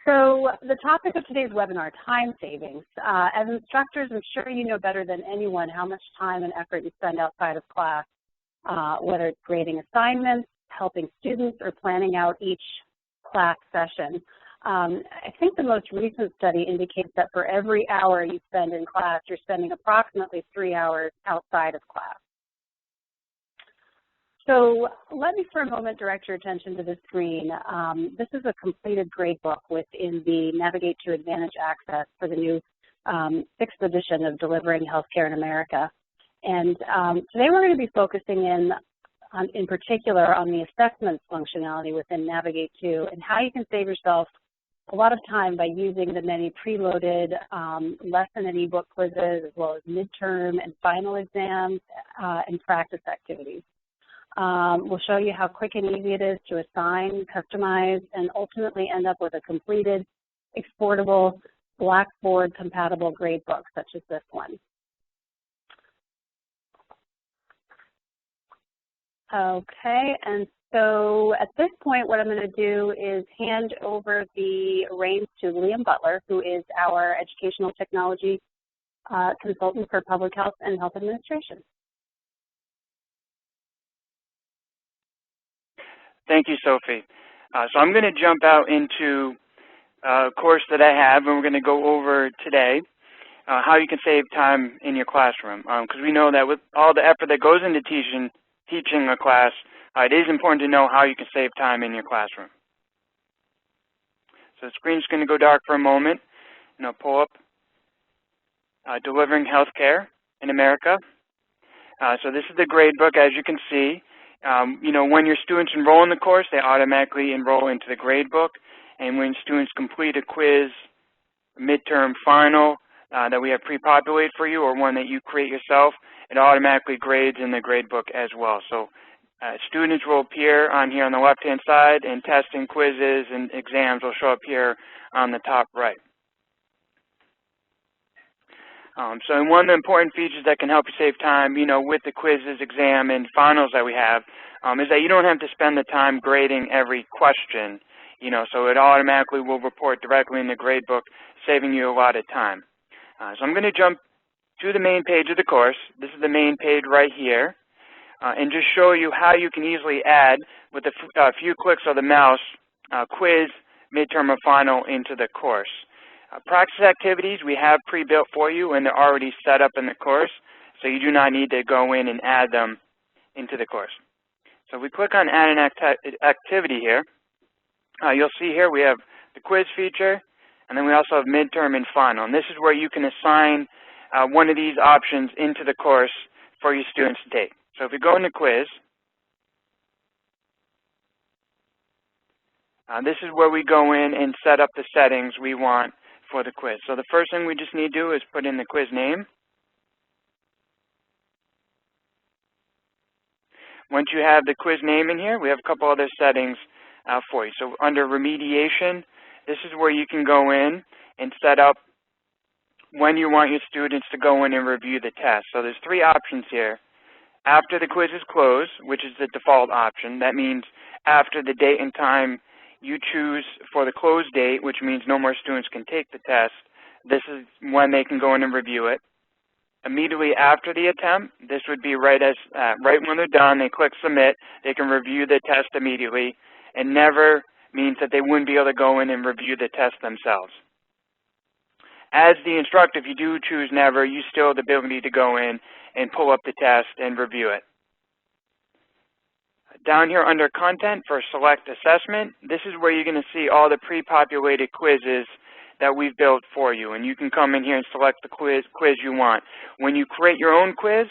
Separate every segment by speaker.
Speaker 1: So the topic of today's webinar, time savings. As instructors, I'm sure you know better than anyone how much time and effort you spend outside of class, whether it's grading assignments, helping students, or planning out each class session. I think the most recent study indicates that for every hour you spend in class, you're spending approximately 3 hours outside of class. So let me for a moment direct your attention to the screen. This is a completed gradebook within the Navigate to Advantage Access for the new 6th edition of Delivering Healthcare in America. And today we're going to be focusing in particular on the assessments functionality within Navigate to and how you can save yourself a lot of time by using the many preloaded lesson and ebook quizzes, as well as midterm and final exams and practice activities. We'll show you how quick and easy it is to assign, customize, and ultimately end up with a completed, exportable, Blackboard-compatible gradebook such as this one. Okay, and so at this point, what I'm going to do is hand over the reins to Liam Butler, who is our Educational Technology Consultant for Public Health and Health Administration.
Speaker 2: Thank you, Sophie. So I'm going to jump out into a course that I have, and we're going to go over today how you can save time in your classroom. Because we know that with all the effort that goes into teaching a class, it is important to know how you can save time in your classroom. So the screen's going to go dark for a moment, and I'll pull up Delivering Healthcare in America. So this is the gradebook, as you can see. When your students enroll in the course, they automatically enroll into the gradebook. And when students complete a quiz, midterm, final that we have pre-populated for you, or one that you create yourself, it automatically grades in the gradebook as well. So students will appear on here on the left-hand side, and tests and quizzes and exams will show up here on the top right. So one of the important features that can help you save time, with the quizzes, exam, and finals that we have, is that you don't have to spend the time grading every question, so it automatically will report directly in the gradebook, saving you a lot of time. So I'm going to jump to the main page of the course. This is the main page right here, and just show you how you can easily add, with a few clicks of the mouse, quiz, midterm, or final into the course. Practice activities we have pre-built for you, and they're already set up in the course, so you do not need to go in and add them into the course. So if we click on Add an Activity here, you'll see here we have the quiz feature, and then we also have midterm and final. And this is where you can assign one of these options into the course for your students to take. So if we go into quiz, this is where we go in and set up the settings we want for the quiz. So the first thing we just need to do is put in the quiz name. Once you have the quiz name in here, we have a couple other settings for you. So under remediation, this is where you can go in and set up when you want your students to go in and review the test. So there's 3 options here. After the quiz is closed, which is the default option, that means after the date and time you choose for the close date, which means no more students can take the test, this is when they can go in and review it. Immediately after the attempt, this would be right when they're done, they click submit, they can review the test immediately, and never means that they wouldn't be able to go in and review the test themselves. As the instructor, if you do choose never, you still have the ability to go in and pull up the test and review it. Down here under Content for Select Assessment, this is where you're going to see all the pre-populated quizzes that we've built for you. And you can come in here and select the quiz you want. When you create your own quiz,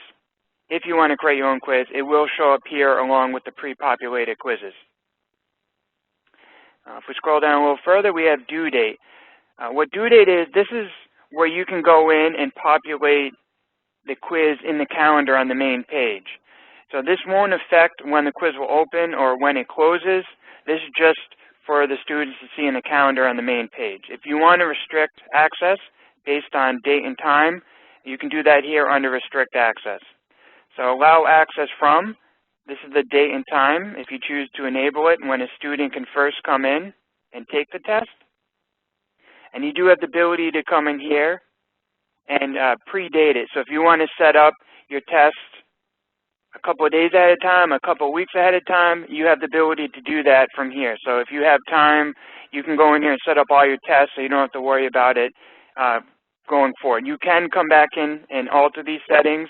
Speaker 2: if you want to create your own quiz, it will show up here along with the pre-populated quizzes. If we scroll down a little further, we have due date. What due date is, this is where you can go in and populate the quiz in the calendar on the main page. So this won't affect when the quiz will open or when it closes. This is just for the students to see in the calendar on the main page. If you want to restrict access based on date and time, you can do that here under Restrict Access. So allow access from, this is the date and time if you choose to enable it when a student can first come in and take the test. And you do have the ability to come in here and predate it. So if you want to set up your test a couple of days ahead of time, a couple of weeks ahead of time, you have the ability to do that from here. So if you have time, you can go in here and set up all your tests so you don't have to worry about it going forward. You can come back in and alter these settings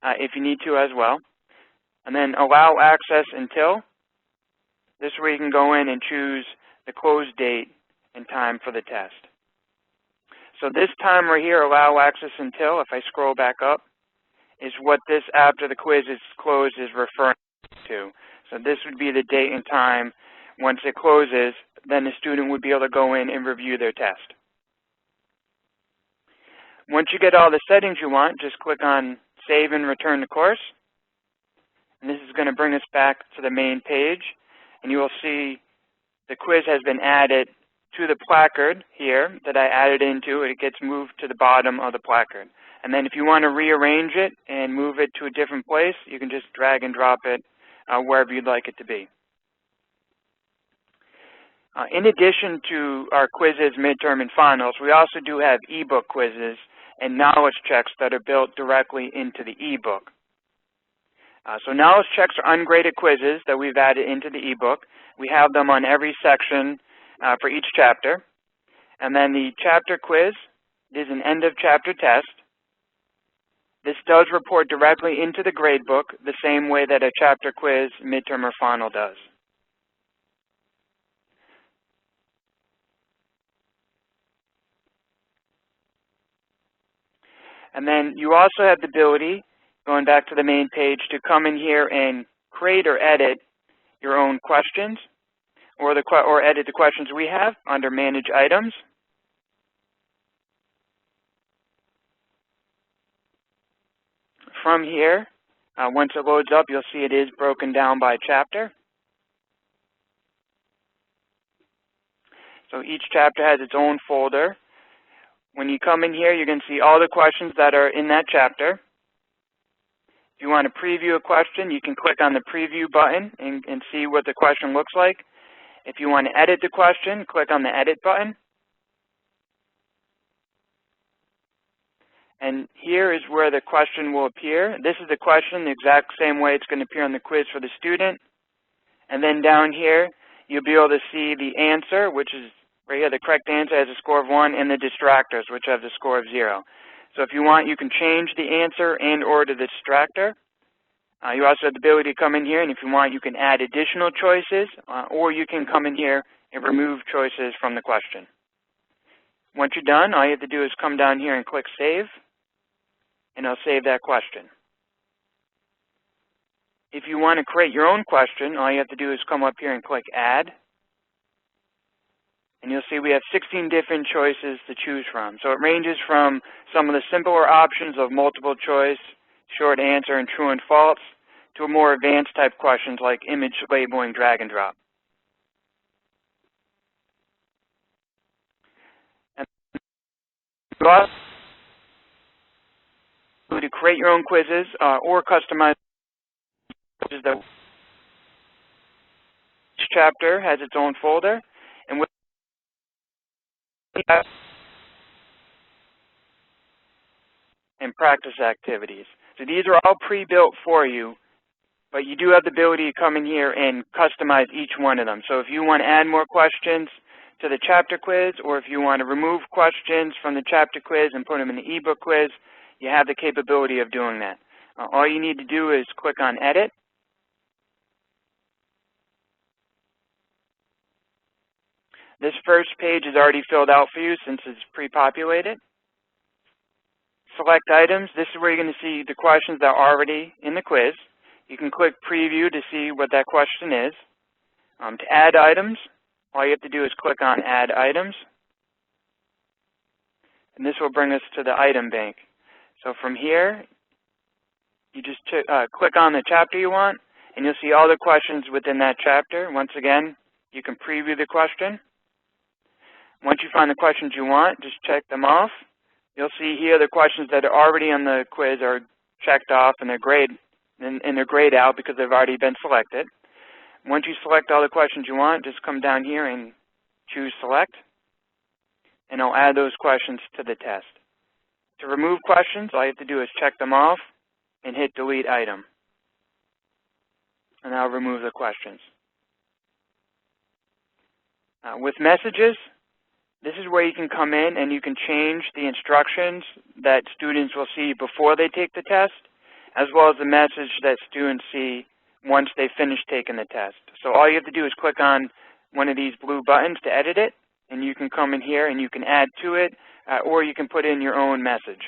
Speaker 2: if you need to as well. And then allow access until. This is where you can go in and choose the close date and time for the test. So this time right here, allow access until, if I scroll back up, is what this after the quiz is closed is referring to. So this would be the date and time. Once it closes, then the student would be able to go in and review their test. Once you get all the settings you want, just click on Save and Return to Course. And this is going to bring us back to the main page. And you will see the quiz has been added to the placard here that I added into. It gets moved to the bottom of the placard. And then if you want to rearrange it and move it to a different place, you can just drag and drop it wherever you'd like it to be. In addition to our quizzes, midterm, and finals, we also do have ebook quizzes and knowledge checks that are built directly into the ebook. So knowledge checks are ungraded quizzes that we've added into the ebook. We have them on every section for each chapter. And then the chapter quiz is an end of chapter test. This does report directly into the gradebook the same way that a chapter quiz, midterm, or final does. And then you also have the ability, going back to the main page, to come in here and create or edit your own questions or edit the questions we have under Manage Items. From here, once it loads up, you'll see it is broken down by chapter. So each chapter has its own folder. When you come in here, you're going to see all the questions that are in that chapter. If you want to preview a question, you can click on the preview button and see what the question looks like. If you want to edit the question, click on the edit button. And here is where the question will appear. This is the question, the exact same way it's going to appear on the quiz for the student. And then down here, you'll be able to see the answer, which is right here, the correct answer has a score of 1, and the distractors, which have the score of 0. So if you want, you can change the answer and or the distractor. You also have the ability to come in here, and if you want, you can add additional choices, or you can come in here and remove choices from the question. Once you're done, all you have to do is come down here and click Save, and it'll save that question. If you want to create your own question, all you have to do is come up here and click Add. And you'll see we have 16 different choices to choose from. So it ranges from some of the simpler options of multiple choice, short answer, and true and false, to a more advanced type questions like image labeling, drag and drop. And to create your own quizzes or customize quizzes. Each chapter has its own folder, and with and practice activities. So these are all pre-built for you, but you do have the ability to come in here and customize each one of them. So if you want to add more questions to the chapter quiz, or if you want to remove questions from the chapter quiz and put them in the ebook quiz, you have the capability of doing that. All you need to do is click on Edit. This first page is already filled out for you since it's pre-populated. Select items. This is where you're going to see the questions that are already in the quiz. You can click Preview to see what that question is. To add items, all you have to do is click on Add Items. And this will bring us to the item bank. So from here, you just click on the chapter you want, and you'll see all the questions within that chapter. Once again, you can preview the question. Once you find the questions you want, just check them off. You'll see here the questions that are already on the quiz are checked off and they're grayed out because they've already been selected. Once you select all the questions you want, just come down here and choose Select. and I'll add those questions to the test. To remove questions, all you have to do is check them off and hit delete item. And I'll remove the questions. With messages, this is where you can come in and you can change the instructions that students will see before they take the test, as well as the message that students see once they finish taking the test. So all you have to do is click on one of these blue buttons to edit it, and you can come in here and you can add to it, or you can put in your own message.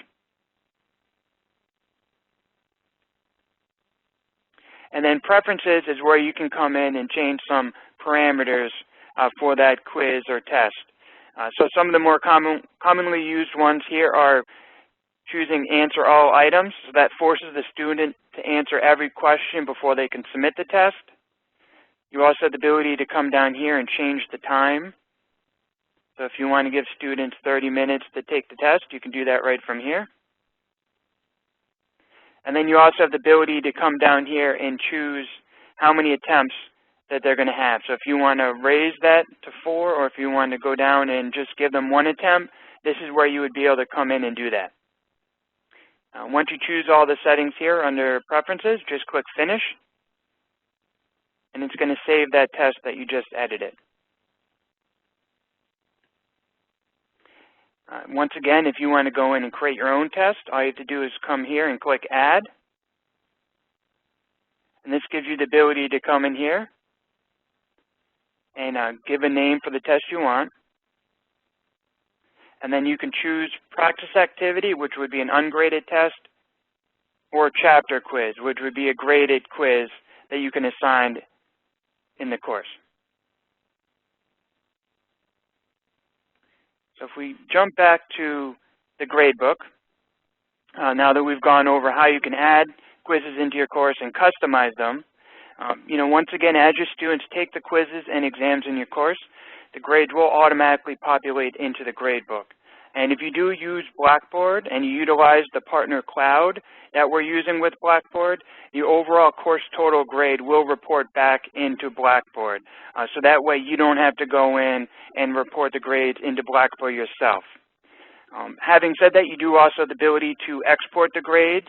Speaker 2: And then preferences is where you can come in and change some parameters for that quiz or test. So some of the more commonly used ones here are choosing answer all items. So that forces the student to answer every question before they can submit the test. You also have the ability to come down here and change the time. So if you want to give students 30 minutes to take the test, you can do that right from here. And then you also have the ability to come down here and choose how many attempts that they're going to have. So if you want to raise that to 4, or if you want to go down and just give them 1 attempt, this is where you would be able to come in and do that. Once you choose all the settings here under Preferences, just click Finish, and it's going to save that test that you just edited. Once again, if you want to go in and create your own test, all you have to do is come here and click Add. And this gives you the ability to come in here and give a name for the test you want. And then you can choose Practice Activity, which would be an ungraded test, or Chapter Quiz, which would be a graded quiz that you can assign in the course. So if we jump back to the gradebook, now that we've gone over how you can add quizzes into your course and customize them, once again, as your students take the quizzes and exams in your course, the grades will automatically populate into the gradebook. And if you do use Blackboard and you utilize the partner cloud that we're using with Blackboard, the overall course total grade will report back into Blackboard. So that way you don't have to go in and report the grades into Blackboard yourself. Having said that, you do also have the ability to export the grades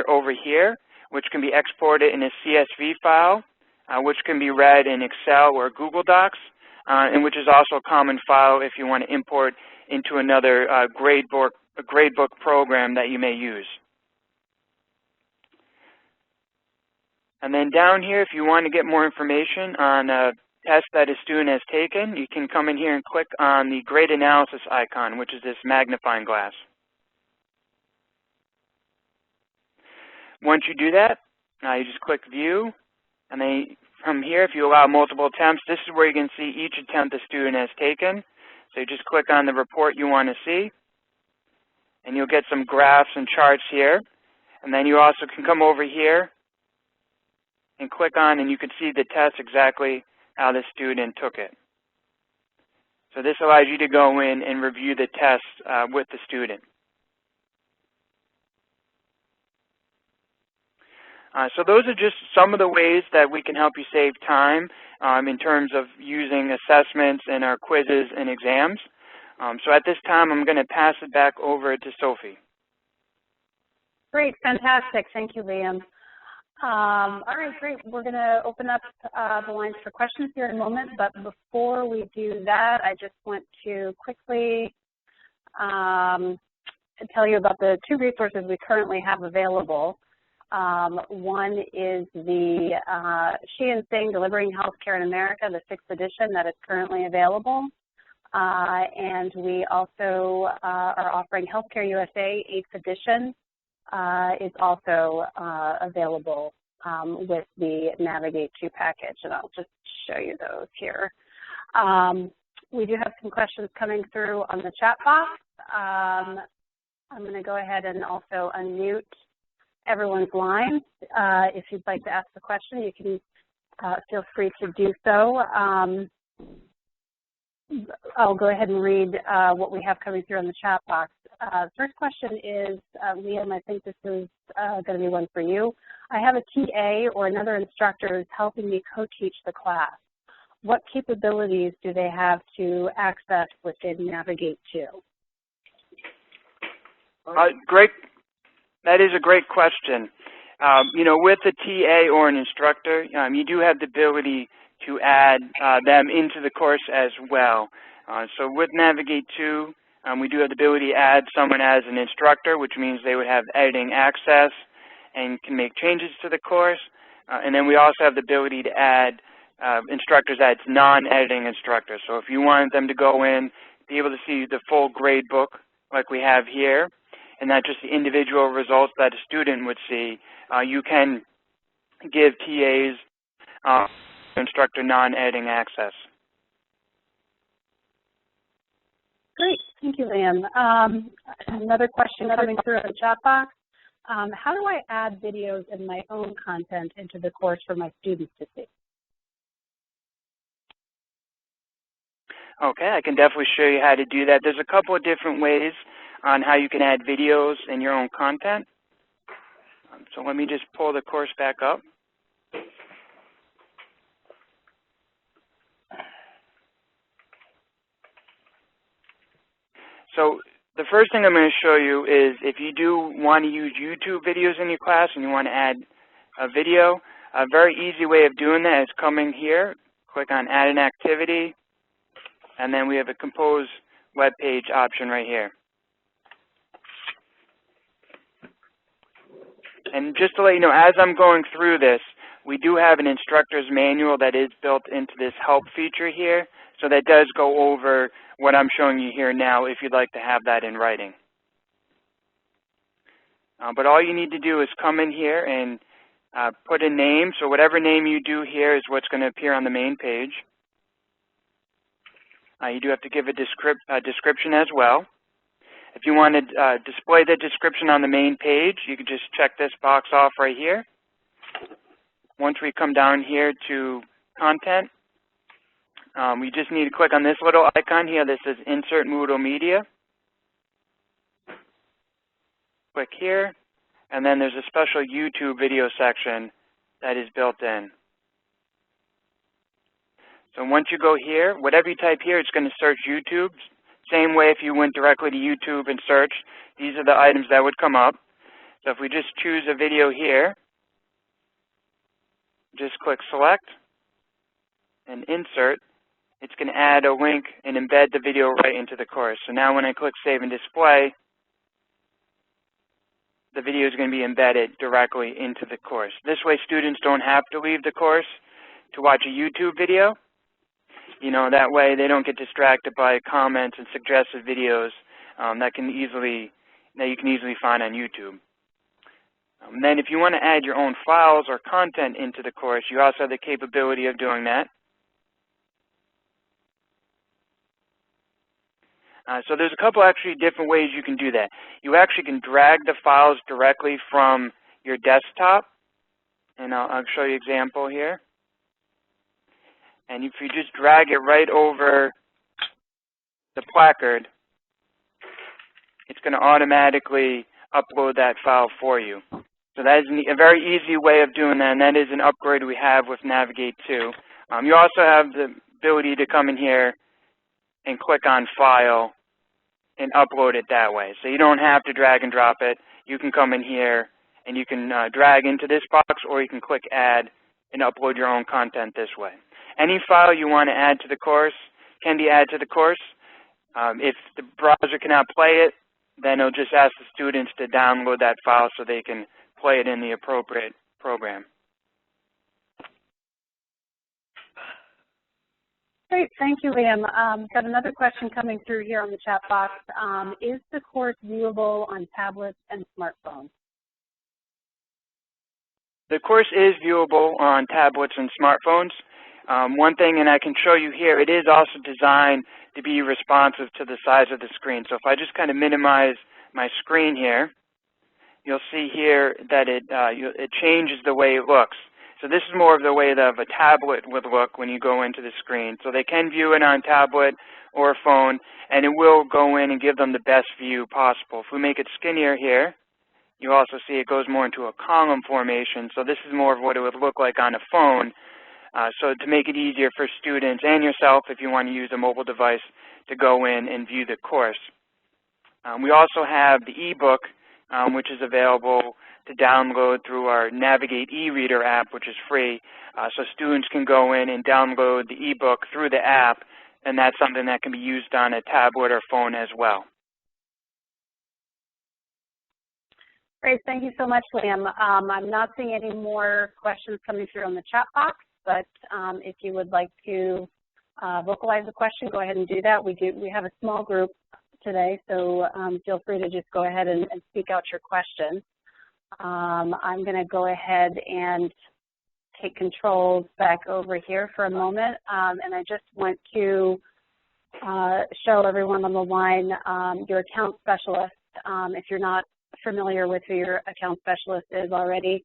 Speaker 2: over here, which can be exported in a CSV file, which can be read in Excel or Google Docs, and which is also a common file if you want to import into another gradebook program that you may use. And then down here, if you want to get more information on a test that a student has taken, you can come in here and click on the grade analysis icon, which is this magnifying glass. Once you do that, you just click View, and then from here, if you allow multiple attempts, this is where you can see each attempt the student has taken. So you just click on the report you want to see, and you'll get some graphs and charts here. And then you also can come over here and click on, and you can see the test exactly how the student took it. So this allows you to go in and review the test with the student. So those are just some of the ways that we can help you save time in terms of using assessments in our quizzes and exams. So at this time, I'm going to pass it back over to Sophie.
Speaker 1: Great, fantastic. Thank you, Liam. All right, great. We're going to open up the lines for questions here in a moment, but before we do that, I just want to quickly tell you about the 2 resources we currently have available. One is the Signh Delivering Healthcare in America, the 6th edition that is currently available. And we also are offering Healthcare USA 8th edition is also available with the Navigate To package, and I'll just show you those here. We do have some questions coming through on the chat box. I'm going to go ahead and also unmute everyone's line. If you'd like to ask the question, you can feel free to do so. I'll go ahead and read what we have coming through on the chat box. First question is, Liam, I think this is going to be one for you. I have a TA or another instructor who's helping me co-teach the class. what capabilities do they have to access within Navigate 2?
Speaker 2: Great. That is a great question. You know, with a TA or an instructor, you do have the ability to add them into the course as well. So with Navigate 2, we do have the ability to add someone as an instructor, which means they would have editing access and can make changes to the course. And then we also have the ability to add instructors as non-editing instructors. So if you wanted them to go in, be able to see the full grade book like we have here, and not just the individual results that a student would see, you can give TAs instructor non-editing access.
Speaker 1: Great, thank you, Liam. Another question coming through the chat box. How do I add videos in my own content into the course for my students to see?
Speaker 2: Okay, I can definitely show you how to do that. There's a couple of different ways on how you can add videos in your own content. So let me just pull the course back up. So the first thing I'm going to show you is if you do want to use YouTube videos in your class and you want to add a video, a very easy way of doing that is coming here, click on Add an Activity, and then we have a Compose Web Page option right here. And just to let you know, as I'm going through this, we do have an instructor's manual that is built into this help feature here. So that does go over what I'm showing you here now if you'd like to have that in writing. But all you need to do is come in here and put a name. So whatever name you do here is what's going to appear on the main page. You do have to give a description as well. If you want to display the description on the main page, you can just check this box off right here. Once we come down here to content, we just need to click on this little icon here that says Insert Moodle Media. Click here, and then there's a special YouTube video section that is built in. So once you go here, whatever you type here, it's going to search YouTube. Same way if you went directly to YouTube and search, these are the items that would come up. So if we just choose a video here, just click Select and Insert, it's going to add a link and embed the video right into the course. So now when I click Save and Display, the video is going to be embedded directly into the course. This way students don't have to leave the course to watch a YouTube video. You know, that way they don't get distracted by comments and suggested videos that you can easily find on YouTube. And then if you want to add your own files or content into the course, you also have the capability of doing that. So there's a couple actually different ways you can do that. You actually can drag the files directly from your desktop, and I'll show you an example here. And if you just drag it right over the placard, it's going to automatically upload that file for you. So that is a very easy way of doing that, and that is an upgrade we have with Navigate 2. You also have the ability to come in here and click on File and upload it that way. So you don't have to drag and drop it. You can come in here and you can drag into this box, or you can click Add and upload your own content this way. Any file you want to add to the course can be added to the course. If the browser cannot play it, then it'll just ask the students to download that file so they can play it in the appropriate program.
Speaker 1: Great, thank you, Liam. Got another question coming through here on the chat box. Is the course viewable on tablets and smartphones?
Speaker 2: The course is viewable on tablets and smartphones. One thing, and I can show you here, it is also designed to be responsive to the size of the screen. So if I just kind of minimize my screen here, you'll see here that it changes the way it looks. So this is more of the way that a tablet would look when you go into the screen. So they can view it on tablet or a phone, and it will go in and give them the best view possible. If we make it skinnier here, you also see it goes more into a column formation. So this is more of what it would look like on a phone. so to make it easier for students and yourself if you want to use a mobile device to go in and view the course. We also have the ebook, which is available to download through our Navigate e-reader app, which is free. So students can go in and download the ebook through the app, and that's something that can be used on a tablet or phone as well.
Speaker 1: Great, thank you so much, Liam. I'm not seeing any more questions coming through on the chat box, but if you would like to vocalize a question, go ahead and do that. We have a small group today, so feel free to just go ahead and speak out your question. I'm going to go ahead and take controls back over here for a moment, and I just want to show everyone on the line your account specialist. If you're not familiar with who your account specialist is already,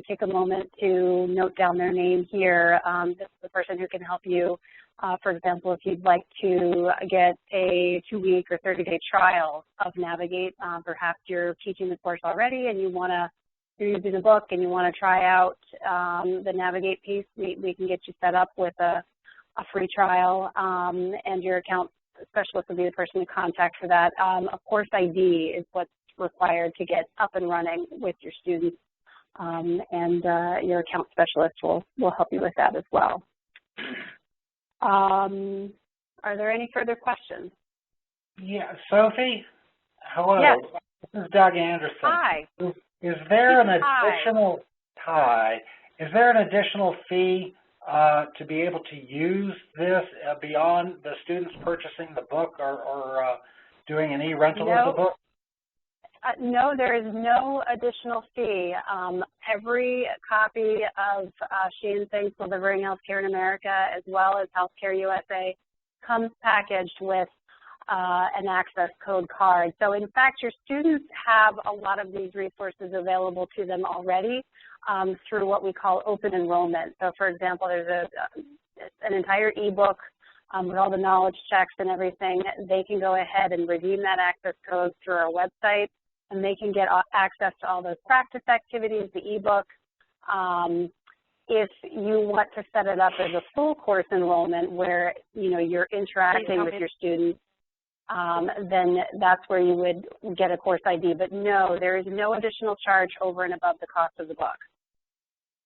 Speaker 1: take a moment to note down their name here. This is the person who can help you. For example, if you'd like to get a 2-week or 30-day trial of Navigate, perhaps you're teaching the course already and you're using the book and you want to try out the Navigate piece, we can get you set up with a free trial, and your account specialist will be the person to contact for that. A course ID is what's required to get up and running with your students, and your account specialist will help you with that as well. Are there any further questions?
Speaker 3: Yeah, Sophie, hello.
Speaker 1: Yes.
Speaker 3: This is Doug Anderson.
Speaker 1: Hi.
Speaker 3: Is there an additional Is there an additional fee to be able to use this beyond the students purchasing the book or doing an e-rental of the book?
Speaker 1: No, there is no additional fee. Every copy of She and Signh Delivering Healthcare in America, as well as Healthcare USA, comes packaged with an access code card. So in fact, your students have a lot of these resources available to them already through what we call open enrollment. So for example, there's an entire ebook with all the knowledge checks and everything. They can go ahead and redeem that access code through our website, and they can get access to all those practice activities, the ebook. If you want to set it up as a full course enrollment where you're interacting with your students, then that's where you would get a course ID. But no, there is no additional charge over and above the cost of the book.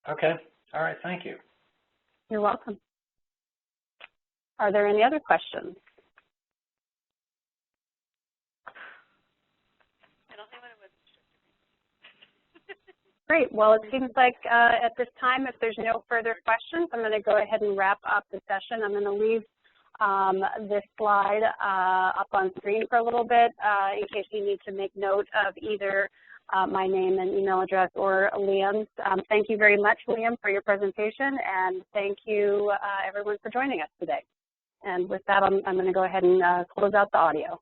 Speaker 3: Okay. All right. Thank you.
Speaker 1: You're welcome. Are there any other questions? Great. Well, it seems like at this time, if there's no further questions, I'm going to go ahead and wrap up the session. I'm going to leave this slide up on screen for a little bit in case you need to make note of either my name and email address or Liam's. Thank you very much, Liam, for your presentation, and thank you, everyone, for joining us today. And with that, I'm going to go ahead and close out the audio.